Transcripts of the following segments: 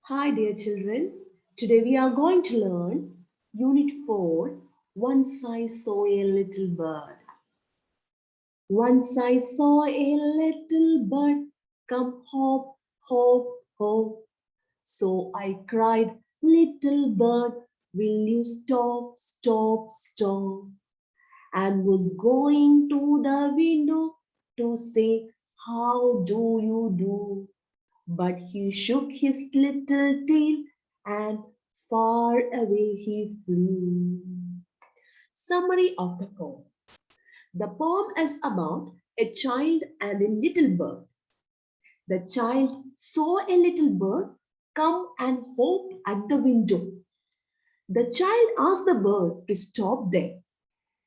Hi, dear children. Today we are going to learn Unit 4. Once I saw a little bird. Once I saw a little bird come hop, hop, hop. So I cried, little bird, will you stop, stop, stop? And was going to the window to say, how do you do? But he shook his little tail and far away he flew. Summary of the poem. The poem is about a child and a little bird. The child saw a little bird come and hop at the window. The child asked the bird to stop there.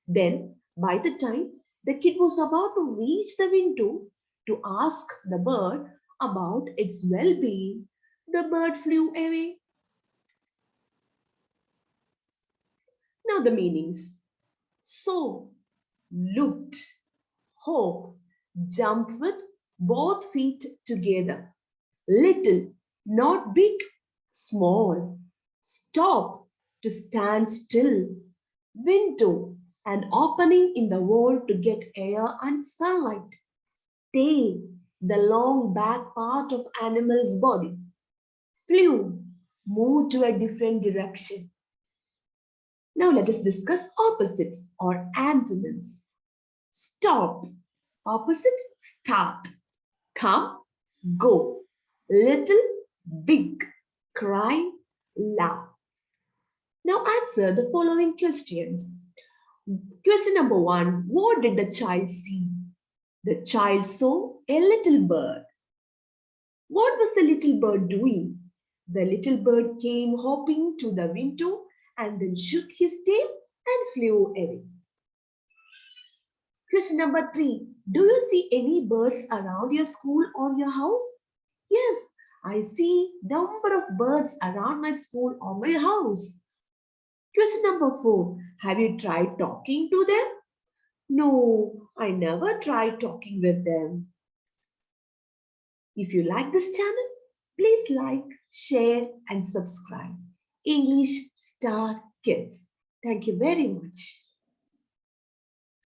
Then, by the time the kid was about to reach the window to ask the bird about its well being, the bird flew away. Now, the meanings. So, looked, hope, jump with both feet together. Little, not big, small. Stop, to stand still. Window, an opening in the wall to get air and sunlight. Tail, the long back part of animal's body. Flew, move to a different direction. Now let us discuss opposites or antonyms. Stop, opposite start. Come, go. Little, big. Cry, laugh. Now answer the following questions. Question number 1. What did the child see? The child saw a little bird. What was the little bird doing? The little bird came hopping to the window and then shook his tail and flew away. Question number 3. Do you see any birds around your school or your house? Yes, I see number of birds around my school or my house. Question number 4. Have you tried talking to them? No, I never tried talking with them. If you like this channel, please like, share and subscribe. English Star Kids. Thank you very much.